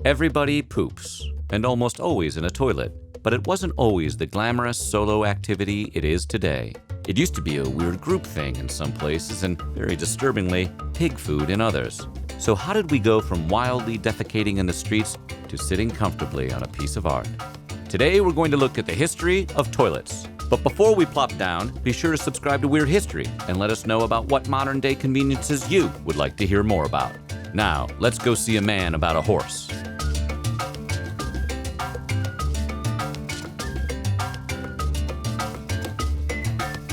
Everybody poops, and almost always in a toilet, but it wasn't always the glamorous solo activity it is today. It used to be a weird group thing in some places and, very disturbingly, pig food in others. So how did we go from wildly defecating in the streets to sitting comfortably on a piece of art? Today we're going to look at the history of toilets. But before we plop down, be sure to subscribe to Weird History and let us know about what modern-day conveniences you would like to hear more about. Now, let's go see a man about a horse.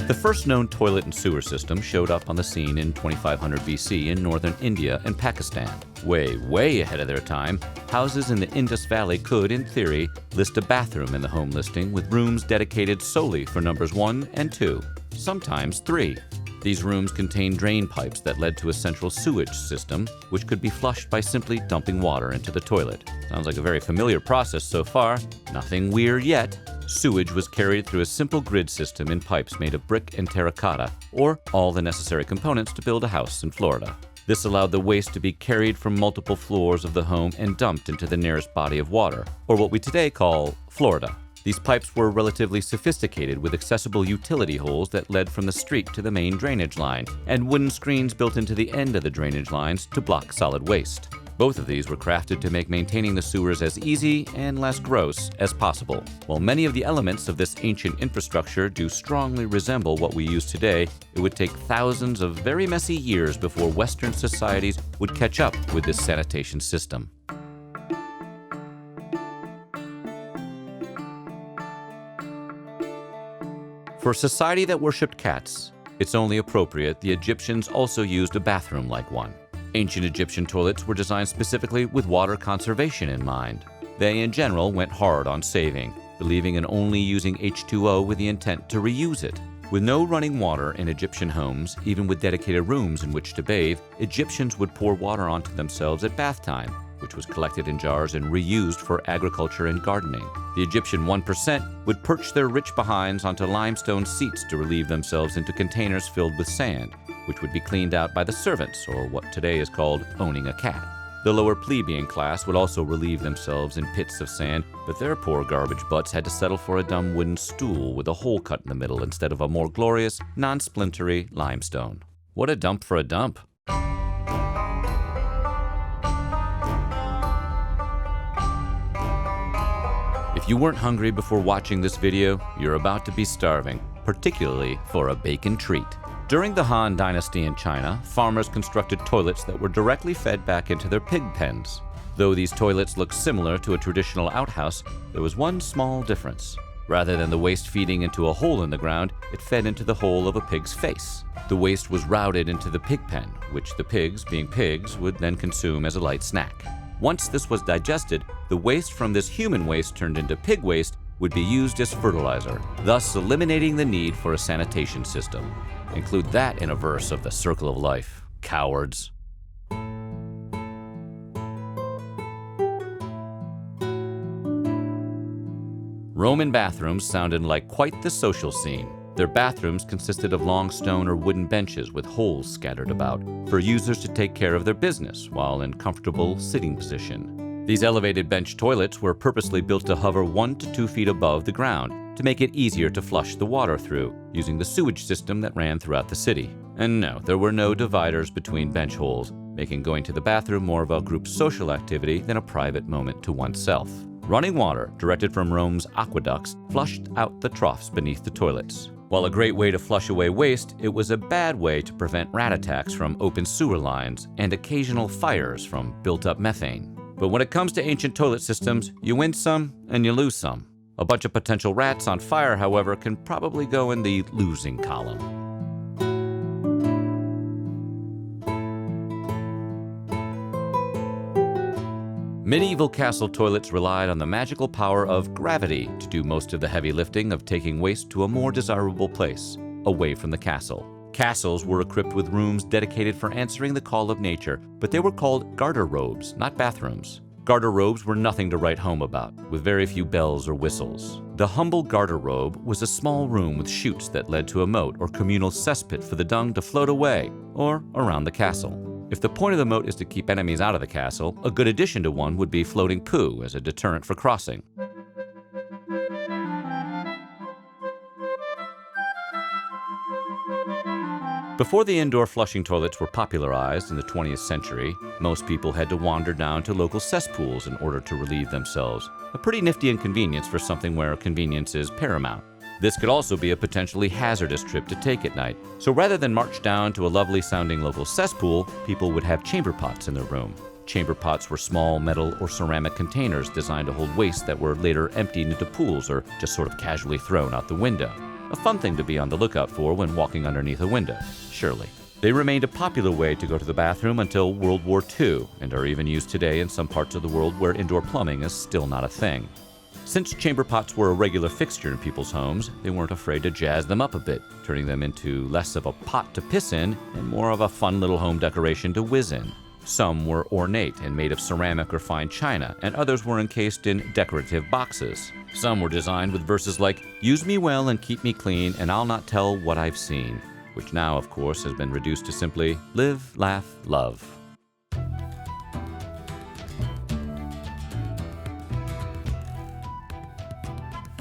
The first known toilet and sewer system showed up on the scene in 2500 BC in northern India and Pakistan. Way ahead of their time, houses in the Indus Valley could, in theory, list a bathroom in the home listing with rooms dedicated solely for numbers 1 and 2, sometimes 3. These rooms contained drain pipes that led to a central sewage system, which could be flushed by simply dumping water into the toilet. Sounds like a very familiar process so far. Nothing weird yet. Sewage was carried through a simple grid system in pipes made of brick and terracotta, or all the necessary components to build a house in Florida. This allowed the waste to be carried from multiple floors of the home and dumped into the nearest body of water, or what we today call Florida. These pipes were relatively sophisticated with accessible utility holes that led from the street to the main drainage line, and wooden screens built into the end of the drainage lines to block solid waste. Both of these were crafted to make maintaining the sewers as easy and less gross as possible. While many of the elements of this ancient infrastructure do strongly resemble what we use today, it would take thousands of very messy years before Western societies would catch up with this sanitation system. For a society that worshipped cats, it's only appropriate the Egyptians also used a bathroom like one. Ancient Egyptian toilets were designed specifically with water conservation in mind. They, in general, went hard on saving, believing in only using H2O with the intent to reuse it. With no running water in Egyptian homes, even with dedicated rooms in which to bathe, Egyptians would pour water onto themselves at bath time, which was collected in jars and reused for agriculture and gardening. The Egyptian 1% would perch their rich behinds onto limestone seats to relieve themselves into containers filled with sand, which would be cleaned out by the servants, or what today is called owning a cat. The lower plebeian class would also relieve themselves in pits of sand, but their poor garbage butts had to settle for a dumb wooden stool with a hole cut in the middle instead of a more glorious, non-splintery limestone. What a dump for a dump! If you weren't hungry before watching this video, you're about to be starving, particularly for a bacon treat. During the Han Dynasty in China, farmers constructed toilets that were directly fed back into their pig pens. Though these toilets looked similar to a traditional outhouse, there was one small difference. Rather than the waste feeding into a hole in the ground, it fed into the hole of a pig's face. The waste was routed into the pig pen, which the pigs, being pigs, would then consume as a light snack. Once this was digested, the waste from this human waste turned into pig waste would be used as fertilizer, thus eliminating the need for a sanitation system. Include that in a verse of the Circle of Life. Cowards. Roman bathrooms sounded like quite the social scene. Their bathrooms consisted of long stone or wooden benches with holes scattered about for users to take care of their business while in comfortable sitting position. These elevated bench toilets were purposely built to hover 1 to 2 feet above the ground to make it easier to flush the water through, using the sewage system that ran throughout the city. And no, there were no dividers between bench holes, making going to the bathroom more of a group social activity than a private moment to oneself. Running water, directed from Rome's aqueducts, flushed out the troughs beneath the toilets. While a great way to flush away waste, it was a bad way to prevent rat attacks from open sewer lines and occasional fires from built-up methane. But when it comes to ancient toilet systems, you win some and you lose some. A bunch of potential rats on fire, however, can probably go in the losing column. Medieval castle toilets relied on the magical power of gravity to do most of the heavy lifting of taking waste to a more desirable place, away from the castle. Castles were equipped with rooms dedicated for answering the call of nature, but they were called garter-robes, not bathrooms. Garter-robes were nothing to write home about, with very few bells or whistles. The humble garter-robe was a small room with chutes that led to a moat or communal cesspit for the dung to float away, or around the castle. If the point of the moat is to keep enemies out of the castle, a good addition to one would be floating poo as a deterrent for crossing. Before the indoor flushing toilets were popularized in the 20th century, most people had to wander down to local cesspools in order to relieve themselves. A pretty nifty inconvenience for something where convenience is paramount. This could also be a potentially hazardous trip to take at night. So rather than march down to a lovely-sounding local cesspool, people would have chamber pots in their room. Chamber pots were small metal or ceramic containers designed to hold waste that were later emptied into pools or just sort of casually thrown out the window. A fun thing to be on the lookout for when walking underneath a window, surely. They remained a popular way to go to the bathroom until World War II and are even used today in some parts of the world where indoor plumbing is still not a thing. Since chamber pots were a regular fixture in people's homes, they weren't afraid to jazz them up a bit, turning them into less of a pot to piss in and more of a fun little home decoration to whiz in. Some were ornate and made of ceramic or fine china, and others were encased in decorative boxes. Some were designed with verses like, "Use me well and keep me clean, and I'll not tell what I've seen," which now, of course, has been reduced to simply, "Live, laugh, love."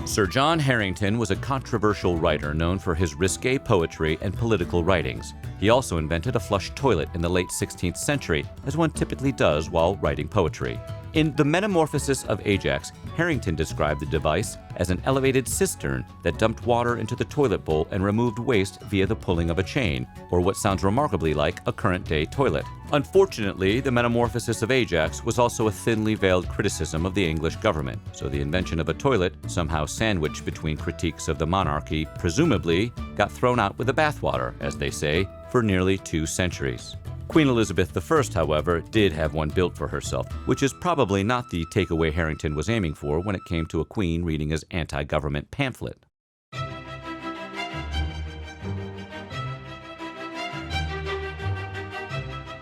Sir John Harington was a controversial writer known for his risque poetry and political writings. He also invented a flush toilet in the late 16th century, as one typically does while writing poetry. In The Metamorphosis of Ajax, Harington described the device as an elevated cistern that dumped water into the toilet bowl and removed waste via the pulling of a chain, or what sounds remarkably like a current-day toilet. Unfortunately, The Metamorphosis of Ajax was also a thinly veiled criticism of the English government, so the invention of a toilet, somehow sandwiched between critiques of the monarchy, presumably got thrown out with the bathwater, as they say, for nearly 2 centuries. Queen Elizabeth I, however, did have one built for herself, which is probably not the takeaway Harington was aiming for when it came to a queen reading his anti-government pamphlet.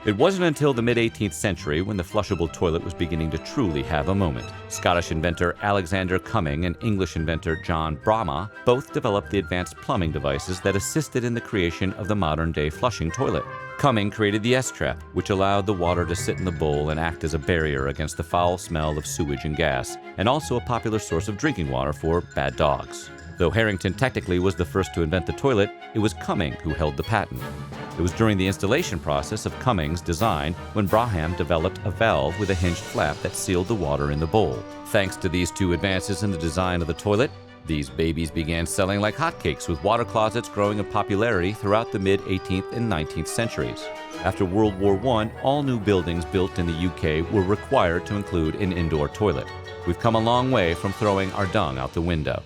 It wasn't until the mid-18th century when the flushable toilet was beginning to truly have a moment. Scottish inventor Alexander Cumming and English inventor John Brahma both developed the advanced plumbing devices that assisted in the creation of the modern-day flushing toilet. Cumming created the S-trap, which allowed the water to sit in the bowl and act as a barrier against the foul smell of sewage and gas, and also a popular source of drinking water for bad dogs. Though Harington technically was the first to invent the toilet, it was Cumming who held the patent. It was during the installation process of Cumming's design when Braham developed a valve with a hinged flap that sealed the water in the bowl. Thanks to these two advances in the design of the toilet, these babies began selling like hotcakes, with water closets growing in popularity throughout the mid-18th and 19th centuries. After World War I, all new buildings built in the UK were required to include an indoor toilet. We've come a long way from throwing our dung out the window.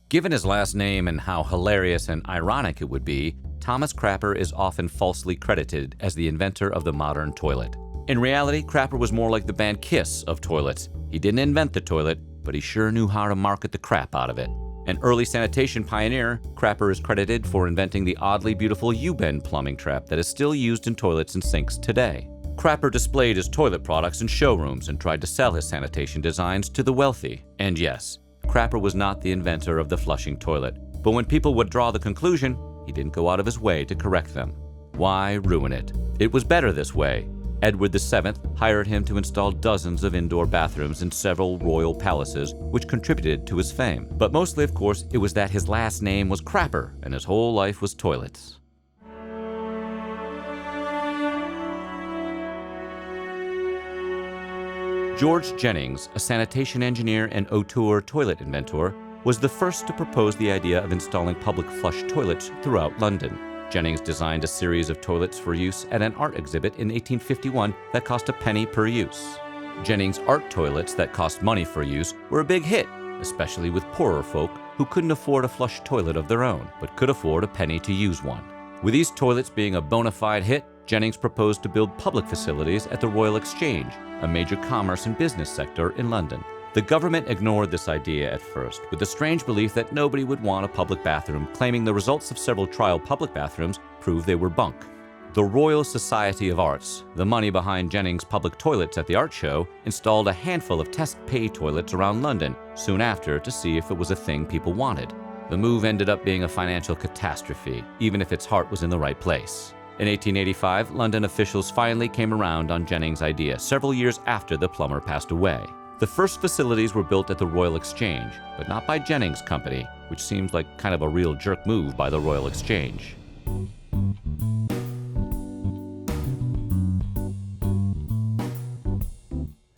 Given his last name and how hilarious and ironic it would be, Thomas Crapper is often falsely credited as the inventor of the modern toilet. In reality, Crapper was more like the band Kiss of toilets. He didn't invent the toilet, but he sure knew how to market the crap out of it. An early sanitation pioneer, Crapper is credited for inventing the oddly beautiful U-bend plumbing trap that is still used in toilets and sinks today. Crapper displayed his toilet products in showrooms and tried to sell his sanitation designs to the wealthy. And yes, Crapper was not the inventor of the flushing toilet, but when people would draw the conclusion, he didn't go out of his way to correct them. Why ruin it? It was better this way. Edward VII hired him to install dozens of indoor bathrooms in several royal palaces, which contributed to his fame. But mostly, of course, it was that his last name was Crapper and his whole life was toilets. George Jennings, a sanitation engineer and auteur toilet inventor, was the first to propose the idea of installing public flush toilets throughout London. Jennings designed a series of toilets for use at an art exhibit in 1851 that cost a penny per use. Jennings' art toilets that cost money for use were a big hit, especially with poorer folk who couldn't afford a flush toilet of their own, but could afford a penny to use one. With these toilets being a bona fide hit, Jennings proposed to build public facilities at the Royal Exchange, a major commerce and business sector in London. The government ignored this idea at first, with the strange belief that nobody would want a public bathroom, claiming the results of several trial public bathrooms proved they were bunk. The Royal Society of Arts, the money behind Jennings' public toilets at the art show, installed a handful of test pay toilets around London soon after to see if it was a thing people wanted. The move ended up being a financial catastrophe, even if its heart was in the right place. In 1885, London officials finally came around on Jennings' idea several years after the plumber passed away. The first facilities were built at the Royal Exchange, but not by Jennings' company, which seems like kind of a real jerk move by the Royal Exchange.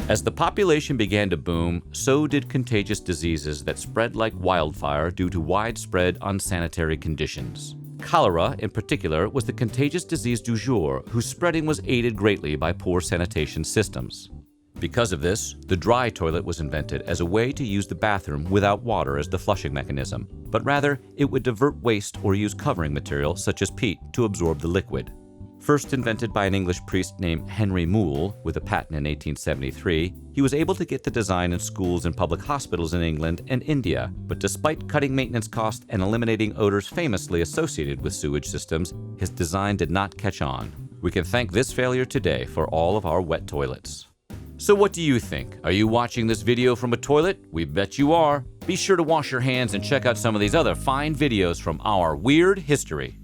As the population began to boom, so did contagious diseases that spread like wildfire due to widespread unsanitary conditions. Cholera, in particular, was the contagious disease du jour, whose spreading was aided greatly by poor sanitation systems. Because of this, the dry toilet was invented as a way to use the bathroom without water as the flushing mechanism, but rather it would divert waste or use covering material such as peat to absorb the liquid. First invented by an English priest named Henry Moule with a patent in 1873, he was able to get the design in schools and public hospitals in England and India, but despite cutting maintenance costs and eliminating odors famously associated with sewage systems, his design did not catch on. We can thank this failure today for all of our wet toilets. So what do you think? Are you watching this video from a toilet? We bet you are. Be sure to wash your hands and check out some of these other fine videos from our weird history.